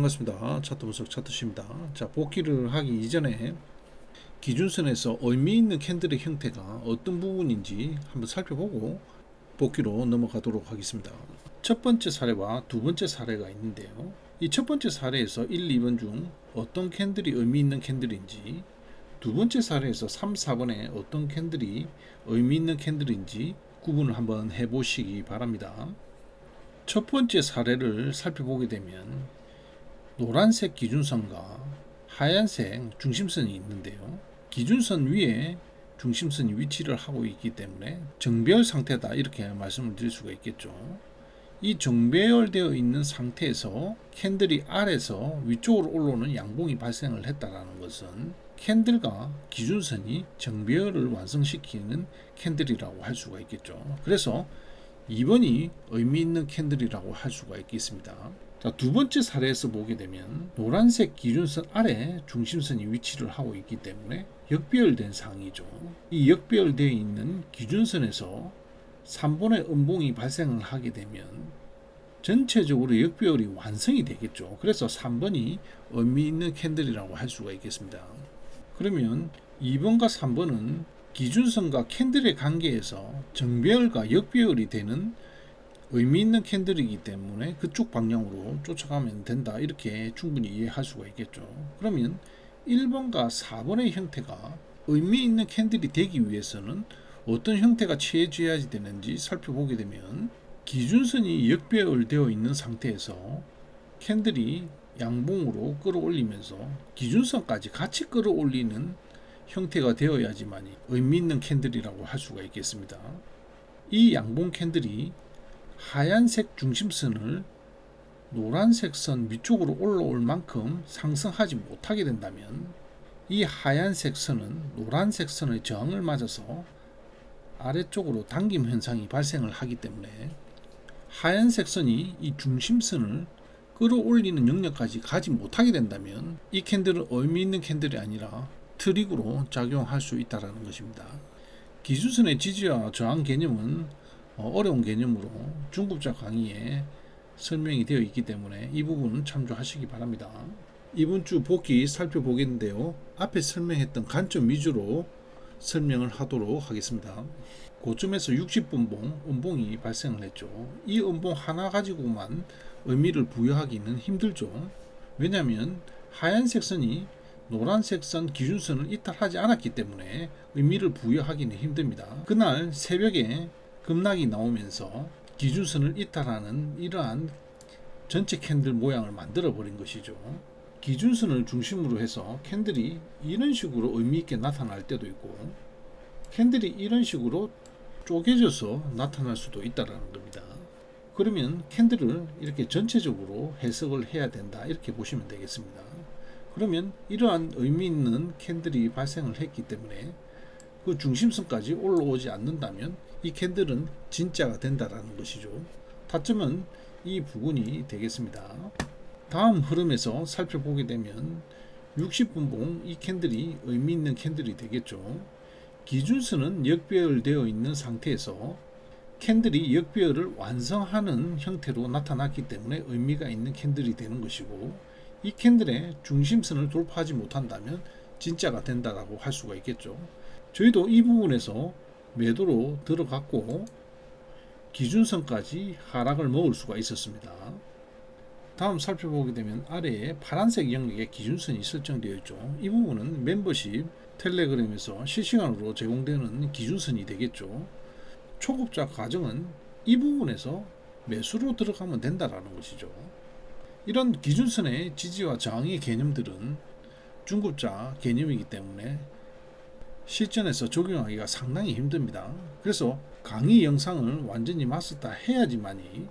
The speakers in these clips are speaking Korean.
반갑습니다. 차트 분석 차트씨입니다. 자, 복귀를 하기 이전에 기준선에서 의미 있는 캔들의 형태가 어떤 부분인지 한번 살펴보고 복귀로 넘어가도록 하겠습니다. 첫 번째 사례와 두 번째 사례가 있는데요. 이 첫 번째 사례에서 1, 2번 중 어떤 캔들이 의미 있는 캔들인지, 두 번째 사례에서 3, 4번에 어떤 캔들이 의미 있는 캔들인지 구분을 한번 해보시기 바랍니다. 첫 번째 사례를 살펴보게 되면 노란색 기준선과 하얀색 중심선이 있는데요. 기준선 위에 중심선이 위치를 하고 있기 때문에 정배열 상태다, 이렇게 말씀을 드릴 수가 있겠죠. 이 정배열되어 있는 상태에서 캔들이 아래에서 위쪽으로 올라오는 양봉이 발생을 했다는 것은 캔들과 기준선이 정배열을 완성시키는 캔들이라고 할 수가 있겠죠. 그래서 2번이 의미 있는 캔들이라고 할 수가 있겠습니다. 자, 두 번째 사례에서 보게 되면 노란색 기준선 아래 중심선이 위치를 하고 있기 때문에 역배열된 상이죠. 이 역배열되어 있는 기준선에서 3번의 음봉이 발생을 하게 되면 전체적으로 역배열이 완성이 되겠죠. 그래서 3번이 의미 있는 캔들이라고 할 수가 있겠습니다. 그러면 2번과 3번은 기준선과 캔들의 관계에서 정배열과 역배열이 되는 의미 있는 캔들이기 때문에 그쪽 방향으로 쫓아가면 된다, 이렇게 충분히 이해할 수가 있겠죠. 그러면 1번과 4번의 형태가 의미 있는 캔들이 되기 위해서는 어떤 형태가 취해져야 되는지 살펴보게 되면 기준선이 역배열되어 있는 상태에서 캔들이 양봉으로 끌어올리면서 기준선까지 같이 끌어올리는 형태가 되어야지만 의미 있는 캔들이라고 할 수가 있겠습니다. 이 양봉 캔들이 하얀색 중심선을 노란색 선 위쪽으로 올라올 만큼 상승하지 못하게 된다면 이 하얀색 선은 노란색 선의 저항을 맞아서 아래쪽으로 당김 현상이 발생을 하기 때문에 하얀색 선이 이 중심선을 끌어올리는 영역까지 가지 못하게 된다면 이 캔들은 의미 있는 캔들이 아니라 트릭으로 작용할 수 있다는 것입니다. 기준선의 지지와 저항 개념은 어려운 개념으로 중급자 강의에 설명이 되어 있기 때문에 이 부분은 참조하시기 바랍니다. 이번 주 복귀 살펴보겠는데요. 앞에 설명했던 관점 위주로 설명을 하도록 하겠습니다. 고점에서 60분봉 음봉이 발생을 했죠. 이 음봉 하나 가지고만 의미를 부여하기는 힘들죠. 왜냐하면 하얀색 선이 노란색 선 기준선을 이탈하지 않았기 때문에 의미를 부여하기는 힘듭니다. 그날 새벽에 급락이 나오면서 기준선을 이탈하는 이러한 전체 캔들 모양을 만들어 버린 것이죠. 기준선을 중심으로 해서 캔들이 이런 식으로 의미 있게 나타날 때도 있고 캔들이 이런 식으로 쪼개져서 나타날 수도 있다는 겁니다. 그러면 캔들을 이렇게 전체적으로 해석을 해야 된다, 이렇게 보시면 되겠습니다. 그러면 이러한 의미 있는 캔들이 발생을 했기 때문에 그 중심선까지 올라오지 않는다면 이 캔들은 진짜가 된다라는 것이죠. 타점은 이 부분이 되겠습니다. 다음 흐름에서 살펴보게 되면 60분봉 이 캔들이 의미 있는 캔들이 되겠죠. 기준선은 역배열되어 있는 상태에서 캔들이 역배열을 완성하는 형태로 나타났기 때문에 의미가 있는 캔들이 되는 것이고, 이 캔들의 중심선을 돌파하지 못한다면 진짜가 된다라고 할 수가 있겠죠. 저희도 이 부분에서 매도로 들어갔고 기준선까지 하락을 먹을 수가 있었습니다. 다음 살펴보게 되면 아래에 파란색 영역에 기준선이 설정되어 있죠. 이 부분은 멤버십 텔레그램에서 실시간으로 제공되는 기준선이 되겠죠. 초급자 과정은 이 부분에서 매수로 들어가면 된다라는 것이죠. 이런 기준선의 지지와 저항의 개념들은 중급자 개념이기 때문에 실전에서 적용하기가 상당히 힘듭니다. 그래서 강의 영상을 완전히 마스터 해야지만이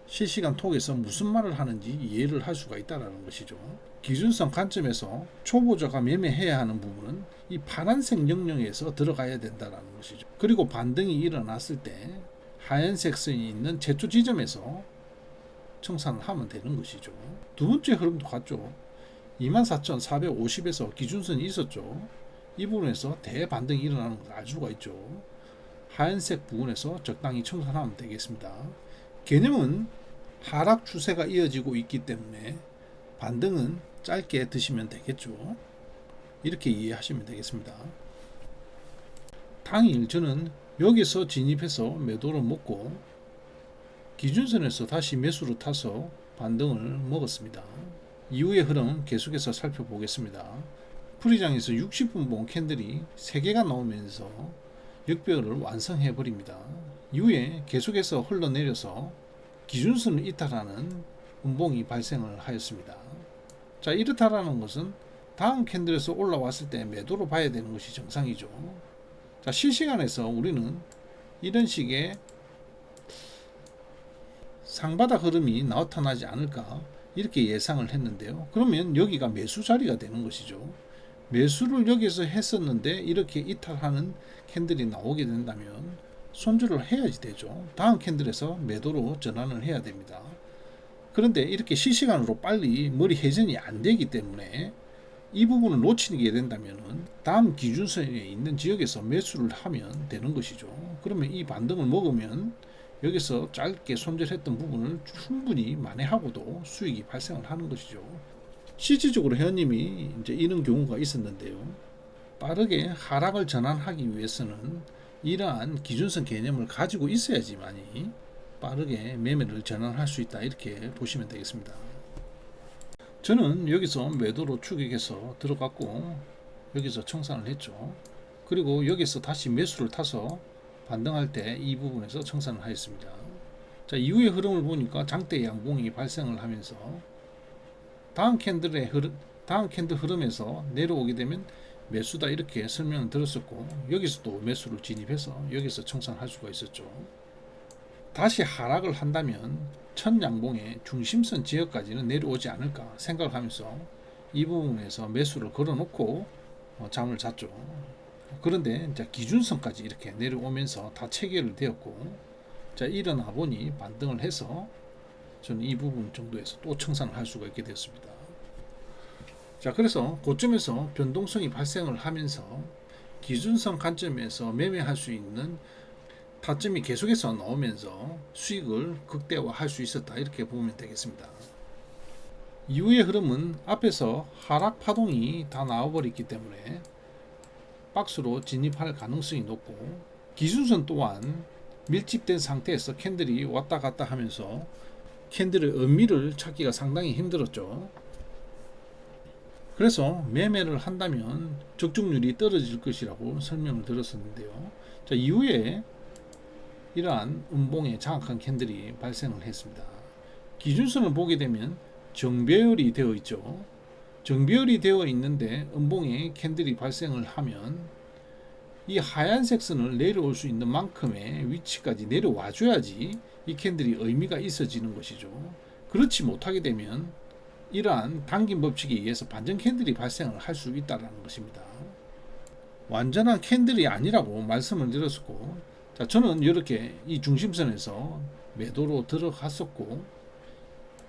실시간 톡에서 무슨 말을 하는지 이해를 할 수가 있다는 것이죠. 기준선 관점에서 초보자가 매매해야 하는 부분은 이 파란색 영역에서 들어가야 된다는 것이죠. 그리고 반등이 일어났을 때 하얀색 선이 있는 제초 지점에서 청산을 하면 되는 것이죠. 두 번째 흐름도 같죠. 24,450에서 기준선이 있었죠. 이 부분에서 대반등이 일어나는 걸 알 수가 있죠. 하얀색 부분에서 적당히 청산하면 되겠습니다. 개념은 하락 추세가 이어지고 있기 때문에 반등은 짧게 드시면 되겠죠. 이렇게 이해하시면 되겠습니다. 당일 저는 여기서 진입해서 매도를 먹고 기준선에서 다시 매수를 타서 반등을 먹었습니다. 이후의 흐름 계속해서 살펴보겠습니다. 프리장에서 60분봉 캔들이 3개가 나오면서 역배열을 완성해 버립니다. 이후에 계속해서 흘러내려서 기준선을 이탈하는 음봉이 발생을 하였습니다. 자, 이렇다라는 것은 다음 캔들에서 올라왔을 때 매도로 봐야 되는 것이 정상이죠. 자, 실시간에서 우리는 이런 식의 상바닥 흐름이 나타나지 않을까 이렇게 예상을 했는데요. 그러면 여기가 매수 자리가 되는 것이죠. 매수를 여기서 했었는데 이렇게 이탈하는 캔들이 나오게 된다면 손절을 해야지 되죠. 다음 캔들에서 매도로 전환을 해야 됩니다. 그런데 이렇게 실시간으로 빨리 머리 회전이 안 되기 때문에 이 부분을 놓치게 된다면 다음 기준선에 있는 지역에서 매수를 하면 되는 것이죠. 그러면 이 반등을 먹으면 여기서 짧게 손절했던 부분을 충분히 만회하고도 수익이 발생을 하는 것이죠. 실질적으로 회원님이 이제 이런 경우가 있었는데요. 빠르게 하락을 전환하기 위해서는 이러한 기준선 개념을 가지고 있어야지만이 빠르게 매매를 전환할 수 있다 이렇게 보시면 되겠습니다. 저는 여기서 매도로 추격해서 들어갔고 여기서 청산을 했죠. 그리고 여기서 다시 매수를 타서 반등할 때 이 부분에서 청산을 하였습니다. 자, 이후의 흐름을 보니까 장대 양봉이 발생을 하면서 다음 캔들 흐름에서 내려오게 되면 매수다 이렇게 설명을 들었었고 여기서 또 매수를 진입해서 여기서 청산할 수가 있었죠. 다시 하락을 한다면 첫 양봉의 중심선 지역까지는 내려오지 않을까 생각을 하면서 이 부분에서 매수를 걸어놓고 잠을 잤죠. 그런데 이제 기준선까지 이렇게 내려오면서 다 체결을 되었고 자, 일어나 보니 반등을 해서 저는 이 부분 정도에서 또 청산을 할 수가 있게 되었습니다. 자, 그래서 고점에서 변동성이 발생을 하면서 기준선 관점에서 매매할 수 있는 타점이 계속해서 나오면서 수익을 극대화할 수 있었다 이렇게 보면 되겠습니다. 이후의 흐름은 앞에서 하락 파동이 다 나와버렸기 때문에 박스로 진입할 가능성이 높고 기준선 또한 밀집된 상태에서 캔들이 왔다 갔다 하면서 캔들의 의미를 찾기가 상당히 힘들었죠. 그래서 매매를 한다면 적중률이 떨어질 것이라고 설명을 들었었는데요. 자, 이후에 이러한 음봉의 장악한 캔들이 발생을 했습니다. 기준선을 보게 되면 정배열이 되어 있죠. 정배열이 되어 있는데 음봉의 캔들이 발생을 하면 이 하얀색 선을 내려올 수 있는 만큼의 위치까지 내려와 줘야지 이 캔들이 의미가 있어지는 것이죠. 그렇지 못하게 되면 이러한 당긴 법칙에 의해서 반전 캔들이 발생을 할 수 있다는 것입니다. 완전한 캔들이 아니라고 말씀을 드렸었고 자, 저는 이렇게 이 중심선에서 매도로 들어갔었고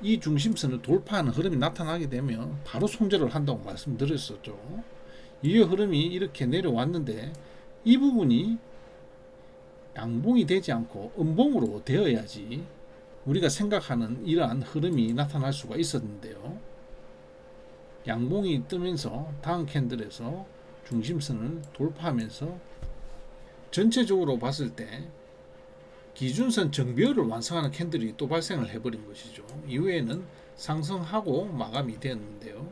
이 중심선을 돌파하는 흐름이 나타나게 되면 바로 손절을 한다고 말씀드렸었죠. 이 흐름이 이렇게 내려왔는데 이 부분이 양봉이 되지 않고 음봉으로 되어야지 우리가 생각하는 이러한 흐름이 나타날 수가 있었는데요. 양봉이 뜨면서 다음 캔들에서 중심선을 돌파하면서 전체적으로 봤을 때 기준선 정배열을 완성하는 캔들이 또 발생을 해버린 것이죠. 이후에는 상승하고 마감이 되었는데요.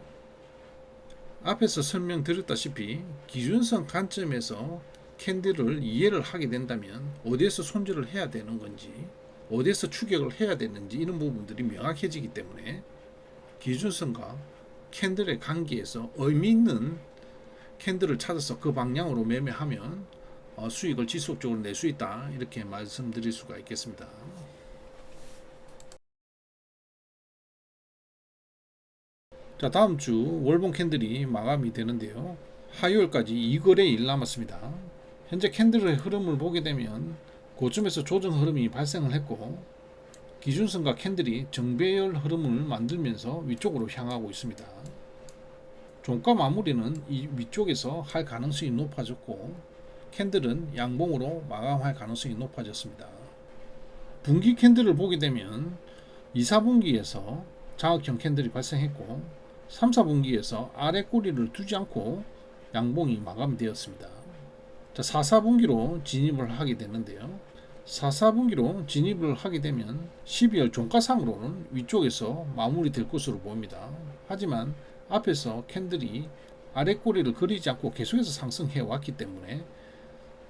앞에서 설명드렸다시피 기준선 관점에서 캔들을 이해를 하게 된다면 어디에서 손절을 해야 되는 건지 어디에서 추격을 해야 되는지 이런 부분들이 명확해지기 때문에 기준선과 캔들의 관계에서 의미 있는 캔들을 찾아서 그 방향으로 매매하면 수익을 지속적으로 낼 수 있다 이렇게 말씀드릴 수가 있겠습니다. 자, 다음 주 월봉 캔들이 마감이 되는데요. 화요일까지 2거래일 남았습니다. 현재 캔들의 흐름을 보게 되면 고점에서 조정 흐름이 발생을 했고 기준선과 캔들이 정배열 흐름을 만들면서 위쪽으로 향하고 있습니다. 종가 마무리는 이 위쪽에서 할 가능성이 높아졌고 캔들은 양봉으로 마감할 가능성이 높아졌습니다. 분기 캔들을 보게 되면 2, 4분기에서 자극형 캔들이 발생했고 3, 4분기에서 아래 꼬리를 두지 않고 양봉이 마감되었습니다. 자, 4, 4분기로 진입을 하게 되는데요. 4, 4분기로 진입을 하게 되면 12월 종가상으로는 위쪽에서 마무리될 것으로 보입니다. 하지만 앞에서 캔들이 아래 꼬리를 그리지 않고 계속해서 상승해 왔기 때문에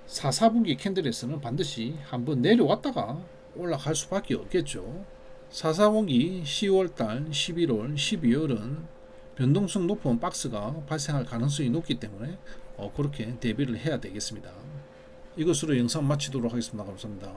4, 4분기 캔들에서는 반드시 한번 내려왔다가 올라갈 수밖에 없겠죠. 4, 4분기 10월달, 11월, 12월은 변동성 높은 박스가 발생할 가능성이 높기 때문에 그렇게 대비를 해야 되겠습니다. 이것으로 영상 마치도록 하겠습니다. 감사합니다.